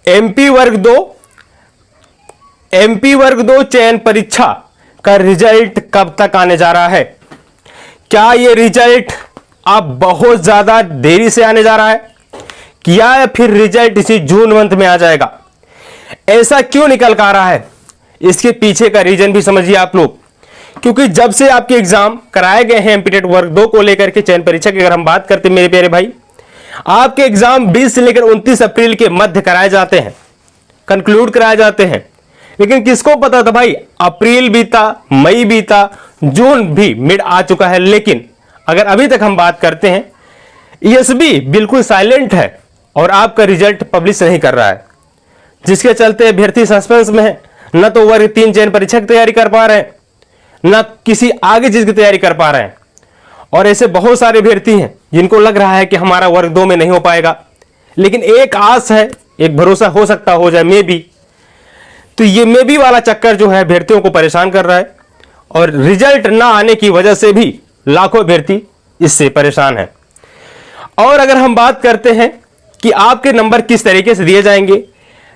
MP वर्ग 2 चयन परीक्षा का रिजल्ट कब तक आने जा रहा है? क्या यह रिजल्ट अब बहुत ज्यादा देरी से आने जा रहा है या फिर रिजल्ट इसी जून मंथ में आ जाएगा? ऐसा क्यों निकल कर आ रहा है? इसके पीछे का रीजन भी समझिए आप लोग, क्योंकि जब से आपके एग्जाम कराए गए हैं एमपी टेट वर्ग 2 को लेकर के चयन परीक्षा की अगर हम बात करते हैं मेरे प्यारे भाई, आपके एग्जाम 20 से लेकर 29 अप्रैल के मध्य कराए जाते हैं, कंक्लूड कराए जाते हैं। लेकिन किसको पता था भाई, अप्रैल बीता, मई बीता, जून भी मिड आ चुका है। लेकिन अगर अभी तक हम बात करते हैं, ईएसबी बिल्कुल साइलेंट है और आपका रिजल्ट पब्लिश नहीं कर रहा है, जिसके चलते अभ्यर्थी सस्पेंस में है। न तो वर्ग 3 चयन परीक्षा की तैयारी कर पा रहे हैं, न किसी आगे चीज की तैयारी कर पा रहे हैं। और ऐसे बहुत सारे अभ्यर्थी हैं जिनको लग रहा है कि हमारा वर्ग 2 में नहीं हो पाएगा, लेकिन एक आस है, एक भरोसा हो सकता हो जाए मे बी। तो ये मे बी वाला चक्कर जो है अभ्यर्थियों को परेशान कर रहा है और रिजल्ट ना आने की वजह से भी लाखों अभ्यर्थी इससे परेशान है। और अगर हम बात करते हैं कि आपके नंबर किस तरीके से दिए जाएंगे,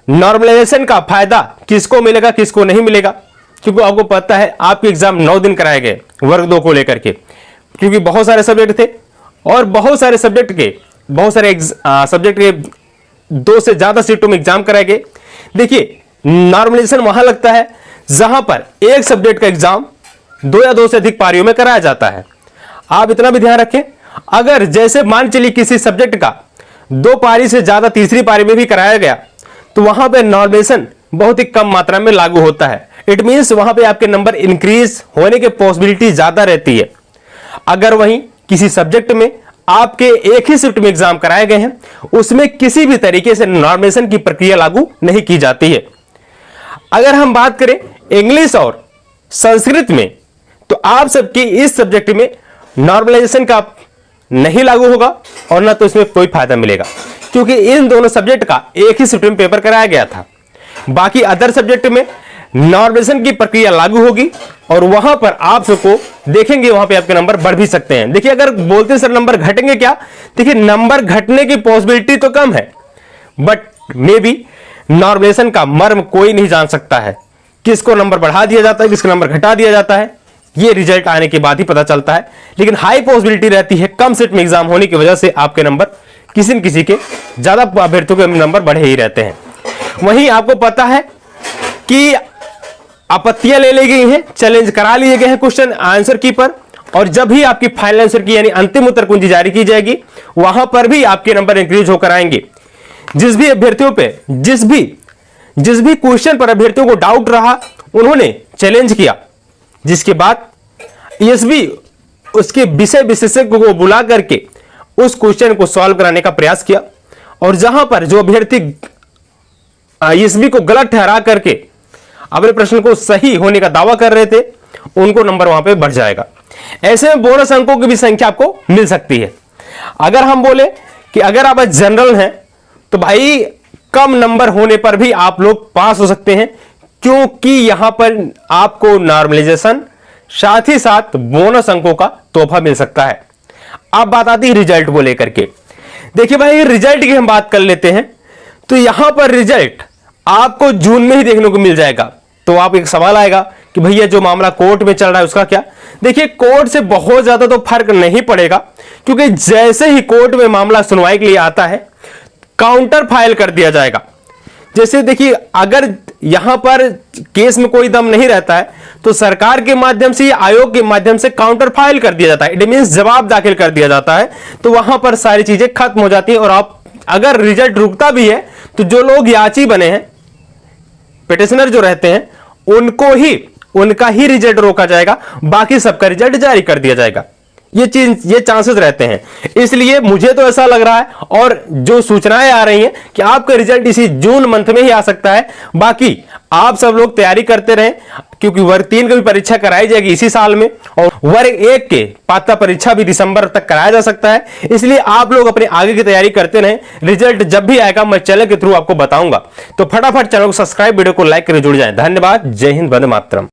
नॉर्मलाइजेशन का फायदा किसको मिलेगा किसको नहीं मिलेगा, क्योंकि आपको पता है आपके एग्जाम 9 दिन कराए गए वर्ग 2 को लेकर के, क्योंकि बहुत सारे सब्जेक्ट थे और बहुत सारे सब्जेक्ट के 2 से ज्यादा सीटों में एग्जाम कराए गए। देखिए, नॉर्मलाइजेशन वहां लगता है जहां पर एक सब्जेक्ट का एग्जाम 2 या 2 से अधिक पारियों में कराया जाता है। आप इतना भी ध्यान रखें, अगर जैसे मान चलिए किसी सब्जेक्ट का 2 पारी से ज्यादा तीसरी पारी में भी कराया गया तो वहां पे नॉर्मलाइजेशन बहुत ही कम मात्रा में लागू होता है। इट मींस वहां पे आपके नंबर इंक्रीज होने की पॉसिबिलिटी ज्यादा रहती है। अगर वहीं किसी सब्जेक्ट में आपके एक ही शिफ्ट में एग्जाम कराए गए हैं, उसमें किसी भी तरीके से नॉर्मलाइजेशन की प्रक्रिया लागू नहीं की जाती है। अगर हम बात करें इंग्लिश और संस्कृत में, तो आप सबकी इस सब्जेक्ट में नॉर्मलाइजेशन का नहीं लागू होगा और ना तो इसमें कोई फायदा मिलेगा, क्योंकि इन दोनों सब्जेक्ट का एक ही शिफ्ट में पेपर कराया गया था। बाकी अदर सब्जेक्ट में नॉर्मलाइजेशन की प्रक्रिया लागू होगी और वहां पर आप सबको देखेंगे वहां पे आपके नंबर बढ़ भी सकते हैं। देखिए, अगर बोलते हैं सर नंबर घटेंगे क्या, देखिए नंबर घटने की पॉसिबिलिटी तो कम है, बट मे बी नॉर्मलाइजेशन का मर्म कोई नहीं जान सकता है, किसको नंबर बढ़ा दिया जाता है, किसको नंबर घटा दिया जाता है, ये रिजल्ट आने के बाद ही पता चलता है। लेकिन हाई पॉसिबिलिटी रहती है कम सीट में एग्जाम होने की वजह से आपके नंबर किसी न किसी के ज्यादा अभ्यर्थियों के नंबर बढ़े ही रहते हैं। वहीं आपको पता है कि आपत्तियां ले ली गई हैं, चैलेंज करा लिए गए हैं क्वेश्चन आंसर की पर, और जब भी आपकी फाइनल आंसर की यानी अंतिम उत्तर कुंजी जारी की जाएगी वहां पर भी आपके नंबर इंक्रीज होकर आएंगे। जिस भी अभ्यर्थियों पे जिस भी क्वेश्चन पर अभ्यर्थियों को डाउट रहा उन्होंने चैलेंज किया, जिसके बाद ईएसबी उसके विषय विशेषज्ञ को बुला करके उस क्वेश्चन को सॉल्व कराने का प्रयास किया। और जहां पर जो अभ्यर्थी ईएसबी को गलत ठहरा करके अपने प्रश्न को सही होने का दावा कर रहे थे, उनको नंबर वहां पे बढ़ जाएगा। ऐसे में बोनस अंकों की भी संख्या आपको मिल सकती है। अगर हम बोले कि अगर आप जनरल हैं तो भाई कम नंबर होने पर भी आप लोग पास हो सकते हैं, क्योंकि यहां पर आपको नॉर्मलाइजेशन साथ ही साथ बोनस अंकों का तोहफा मिल सकता है। अब बात आती है रिजल्ट को लेकर के। देखिए भाई, रिजल्ट की हम बात कर लेते हैं तो यहां पर रिजल्ट आपको जून में ही देखने को मिल जाएगा। तो आप एक सवाल आएगा कि भैया जो मामला कोर्ट में चल रहा है उसका क्या? देखिए, कोर्ट से बहुत ज्यादा तो फर्क नहीं पड़ेगा, क्योंकि जैसे ही कोर्ट में मामला सुनवाई के लिए आता है काउंटर फाइल कर दिया जाएगा। जैसे देखिए, अगर यहां पर केस में कोई दम नहीं रहता है तो सरकार के माध्यम से या आयोग के माध्यम से काउंटर फाइल कर दिया जाता है, इट मींस जवाब दाखिल कर दिया जाता है। तो वहां पर सारी चीजें खत्म हो जाती हैं और आप अगर रिजल्ट रुकता भी है तो जो लोग याची बने हैं, पिटिशनर जो रहते हैं, उनका ही रिजल्ट रोका जाएगा, बाकी सबका रिजल्ट जारी कर दिया जाएगा। ये चांसेस रहते हैं। इसलिए मुझे तो ऐसा लग रहा है और जो सूचनाएं आ रही हैं कि आपका रिजल्ट इसी जून मंथ में ही आ सकता है। बाकी आप सब लोग तैयारी करते रहें, क्योंकि वर्ग 3 की भी परीक्षा कराई जाएगी इसी साल में और वर्ग 1 के पात्रता परीक्षा भी दिसंबर तक कराया जा सकता है। इसलिए आप लोग अपने आगे की तैयारी करते रहें। रिजल्ट जब भी आएगा मैं चैनल के थ्रू आपको बताऊंगा। तो फटाफट चैनल को सब्सक्राइब, वीडियो को लाइक करके जुड़ जाएं। धन्यवाद। जय हिंद, वंदे मातरम।